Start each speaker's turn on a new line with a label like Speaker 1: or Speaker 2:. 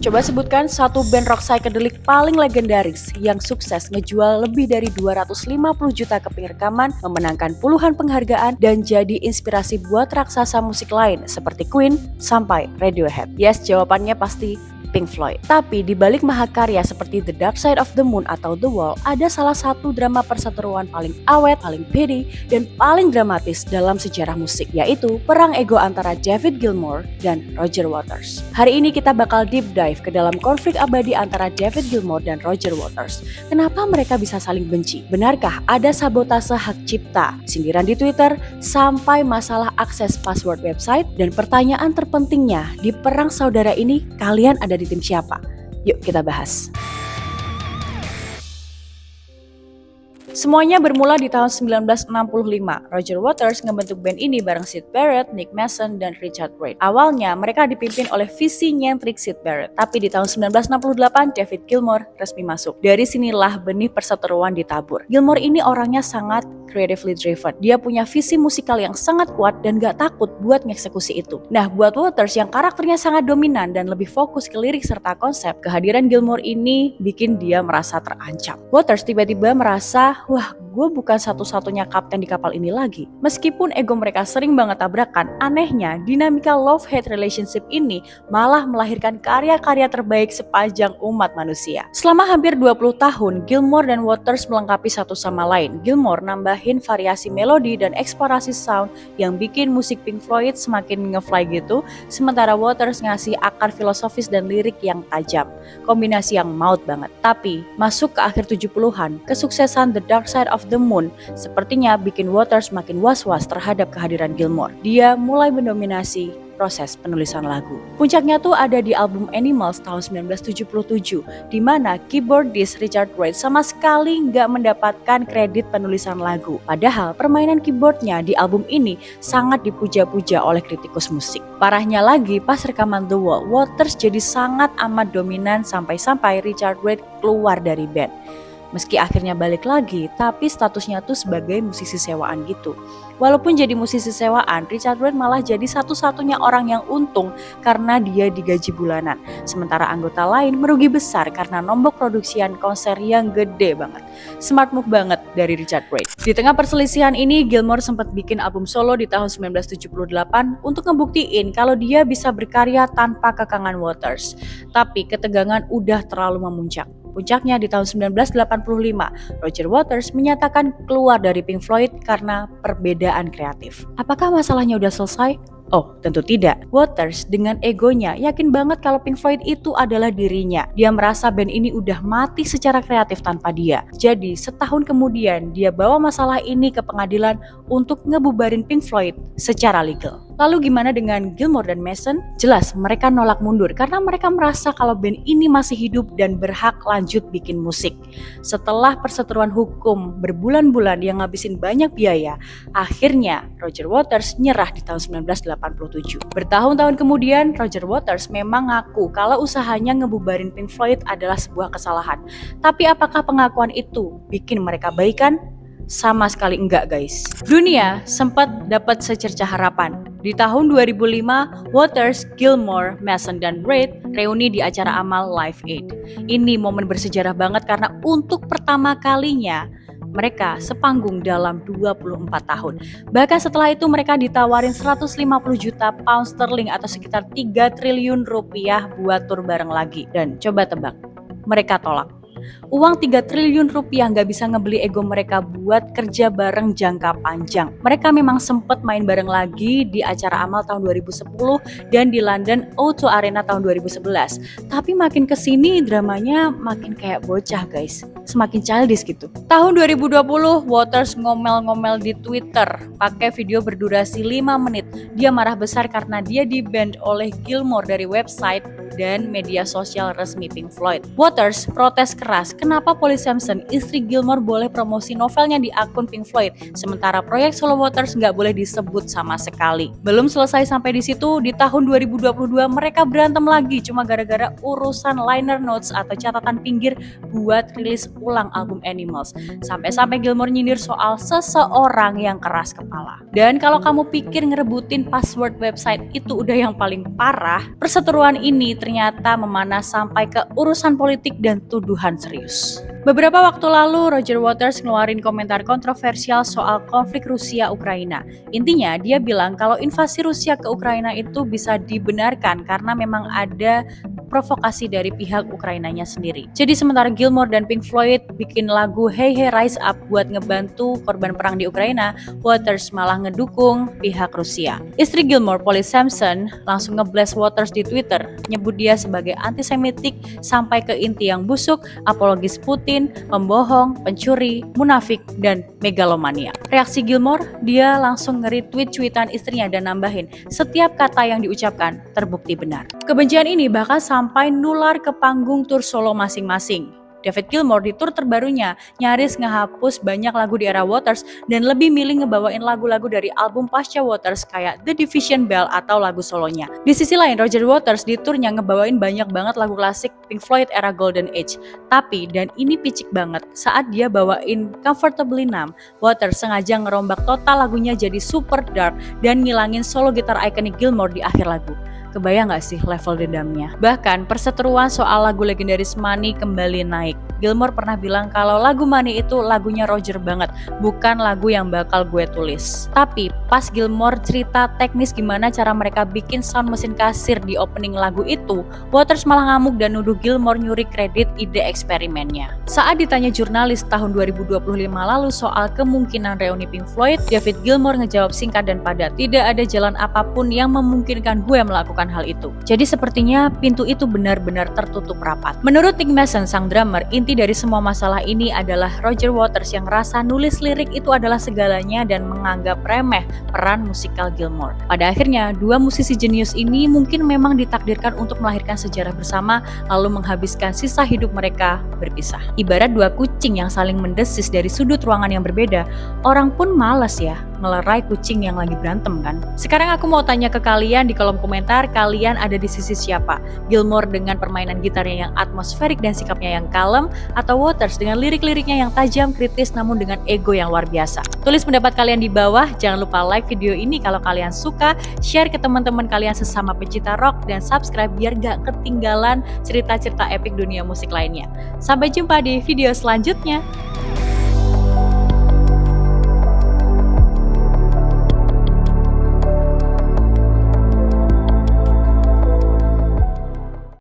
Speaker 1: Coba sebutkan satu band rock psychedelic paling legendaris yang sukses ngejual lebih dari 250 juta keping rekaman, memenangkan puluhan penghargaan, dan jadi inspirasi buat raksasa musik lain seperti Queen sampai Radiohead. Yes, jawabannya pasti Pink Floyd. Tapi di balik mahakarya seperti The Dark Side of the Moon atau The Wall, ada salah satu drama perseteruan paling awet, paling pede, dan paling dramatis dalam sejarah musik, yaitu perang ego antara David Gilmour dan Roger Waters. Hari ini kita bakal deep dive ke dalam konflik abadi antara David Gilmour dan Roger Waters. Kenapa mereka bisa saling benci? Benarkah ada sabotase hak cipta, sindiran di Twitter, sampai masalah akses password website? Dan pertanyaan terpentingnya, di perang saudara ini kalian ada di tim siapa? Yuk kita bahas. Semuanya bermula di tahun 1965. Roger Waters ngebentuk band ini bareng Syd Barrett, Nick Mason, dan Richard Wright. Awalnya mereka dipimpin oleh visi nyentrik Syd Barrett, tapi di tahun 1968 David Gilmour resmi masuk. Dari sinilah benih perseteruan ditabur. Gilmour ini orangnya sangat creatively driven. Dia punya visi musikal yang sangat kuat dan gak takut buat ngeksekusi itu. Nah, buat Waters yang karakternya sangat dominan dan lebih fokus ke lirik serta konsep, kehadiran Gilmour ini bikin dia merasa terancam. Waters tiba-tiba merasa, wah, gue bukan satu-satunya kapten di kapal ini lagi. Meskipun ego mereka sering banget tabrakan, anehnya dinamika love-hate relationship ini malah melahirkan karya-karya terbaik sepanjang umat manusia. Selama hampir 20 tahun, Gilmour dan Waters melengkapi satu sama lain. Gilmour nambahin variasi melodi dan eksplorasi sound yang bikin musik Pink Floyd semakin ngefly gitu, sementara Waters ngasih akar filosofis dan lirik yang tajam. Kombinasi yang maut banget. Tapi, masuk ke akhir 70-an, kesuksesan The Dark Side of the Moon sepertinya bikin Waters makin was-was terhadap kehadiran Gilmour. Dia mulai mendominasi proses penulisan lagu. Puncaknya tuh ada di album Animals tahun 1977, di mana keyboardist Richard Wright sama sekali nggak mendapatkan kredit penulisan lagu. Padahal permainan keyboardnya di album ini sangat dipuja-puja oleh kritikus musik. Parahnya lagi, pas rekaman The Wall, Waters jadi sangat amat dominan sampai-sampai Richard Wright keluar dari band. Meski akhirnya balik lagi, tapi statusnya tuh sebagai musisi sewaan gitu. Walaupun jadi musisi sewaan, Richard Wright malah jadi satu-satunya orang yang untung karena dia digaji bulanan. Sementara anggota lain merugi besar karena nombok produksian konser yang gede banget. Smart move banget dari Richard Wright. Di tengah perselisihan ini, Gilmour sempat bikin album solo di tahun 1978 untuk ngebuktiin kalau dia bisa berkarya tanpa kekangan Waters. Tapi ketegangan udah terlalu memuncak. Puncaknya di tahun 1985, Roger Waters menyatakan keluar dari Pink Floyd karena perbedaan kreatif. Apakah masalahnya udah selesai? Oh, tentu tidak. Waters dengan egonya yakin banget kalau Pink Floyd itu adalah dirinya. Dia merasa band ini udah mati secara kreatif tanpa dia. Jadi, setahun kemudian dia bawa masalah ini ke pengadilan untuk ngebubarin Pink Floyd secara legal. Lalu gimana dengan Gilmour dan Mason? Jelas mereka nolak mundur karena mereka merasa kalau band ini masih hidup dan berhak lanjut bikin musik. Setelah perseteruan hukum berbulan-bulan yang ngabisin banyak biaya, akhirnya Roger Waters nyerah di tahun 1987. Bertahun-tahun kemudian, Roger Waters memang ngaku kalau usahanya ngebubarin Pink Floyd adalah sebuah kesalahan. Tapi apakah pengakuan itu bikin mereka baikan? Sama sekali enggak, guys. Dunia sempat dapat secercah harapan. Di tahun 2005, Waters, Gilmour, Mason, dan Wright reuni di acara amal Live Aid. Ini momen bersejarah banget karena untuk pertama kalinya mereka sepanggung dalam 24 tahun. Bahkan setelah itu mereka ditawarin 150 juta pound sterling atau sekitar 3 triliun rupiah buat tur bareng lagi. Dan coba tebak, mereka tolak. Uang 3 triliun rupiah nggak bisa ngebeli ego mereka buat kerja bareng jangka panjang. Mereka memang sempet main bareng lagi di acara amal tahun 2010 dan di London O2 Arena tahun 2011. Tapi makin kesini dramanya makin kayak bocah, guys. Semakin childish gitu. Tahun 2020, Waters ngomel-ngomel di Twitter pakai video berdurasi 5 menit. Dia marah besar karena dia di-ban oleh Gilmour dari website dan media sosial resmi Pink Floyd. Waters protes keras keras kenapa Polly Samson, istri Gilmore, boleh promosi novelnya di akun Pink Floyd, sementara proyek solo Waters nggak boleh disebut sama sekali. Belum selesai sampai di situ, di tahun 2022 mereka berantem lagi cuma gara-gara urusan liner notes atau catatan pinggir buat rilis ulang album Animals. Sampai-sampai Gilmore nyindir soal seseorang yang keras kepala. Dan kalau kamu pikir ngerebutin password website itu udah yang paling parah, perseteruan ini ternyata memanas sampai ke urusan politik dan tuduhan serius. Beberapa waktu lalu, Roger Waters ngeluarin komentar kontroversial soal konflik Rusia-Ukraina. Intinya, dia bilang kalau invasi Rusia ke Ukraina itu bisa dibenarkan karena memang ada provokasi dari pihak Ukrainanya sendiri. Jadi sementara Gilmore dan Pink Floyd bikin lagu Hey Hey Rise Up buat ngebantu korban perang di Ukraina, Waters malah ngedukung pihak Rusia. Istri Gilmore, Polly Samson, langsung ngeblast Waters di Twitter, nyebut dia sebagai antisemitik sampai ke inti yang busuk, apologis Putin, pembohong, pencuri, munafik, dan megalomania. Reaksi Gilmore, dia langsung nge-retweet cuitan istrinya dan nambahin, setiap kata yang diucapkan terbukti benar. Kebencian ini bahkan sampai nular ke panggung tur solo masing-masing. David Gilmour di tur terbarunya nyaris ngehapus banyak lagu di era Waters dan lebih milih ngebawain lagu-lagu dari album pasca Waters kayak The Division Bell atau lagu solonya. Di sisi lain, Roger Waters di turnya ngebawain banyak banget lagu klasik Pink Floyd era Golden Age. Tapi, dan ini picik banget, saat dia bawain Comfortably Numb, Waters sengaja ngerombak total lagunya jadi super dark dan ngilangin solo gitar ikonik Gilmour di akhir lagu. Kebayang gak sih level dendamnya? Bahkan perseteruan soal lagu legendaris Money kembali naik. Gilmour pernah bilang kalau lagu Money itu lagunya Roger banget, bukan lagu yang bakal gue tulis. Tapi pas Gilmour cerita teknis gimana cara mereka bikin sound mesin kasir di opening lagu itu, Waters malah ngamuk dan nuduh Gilmour nyuri kredit ide eksperimennya. Saat ditanya jurnalis tahun 2025 lalu soal kemungkinan reuni Pink Floyd, David Gilmour ngejawab singkat dan padat, tidak ada jalan apapun yang memungkinkan gue melakukan hal itu. Jadi sepertinya pintu itu benar-benar tertutup rapat. Menurut Nick Mason, sang drummer, inti dari semua masalah ini adalah Roger Waters yang rasa nulis lirik itu adalah segalanya dan menganggap remeh peran musikal Gilmour. Pada akhirnya, dua musisi jenius ini mungkin memang ditakdirkan untuk melahirkan sejarah bersama lalu menghabiskan sisa hidup mereka berpisah. Ibarat dua kucing yang saling mendesis dari sudut ruangan yang berbeda, orang pun malas ya ngelerai kucing yang lagi berantem kan. Sekarang aku mau tanya ke kalian di kolom komentar, kalian ada di sisi siapa? Gilmour dengan permainan gitarnya yang atmosferik dan sikapnya yang kalem, atau Waters dengan lirik-liriknya yang tajam, kritis namun dengan ego yang luar biasa? Tulis pendapat kalian di bawah, jangan lupa like video ini kalau kalian suka, share ke teman-teman kalian sesama pecinta rock, dan subscribe biar gak ketinggalan cerita-cerita epik dunia musik lainnya. Sampai jumpa di video selanjutnya.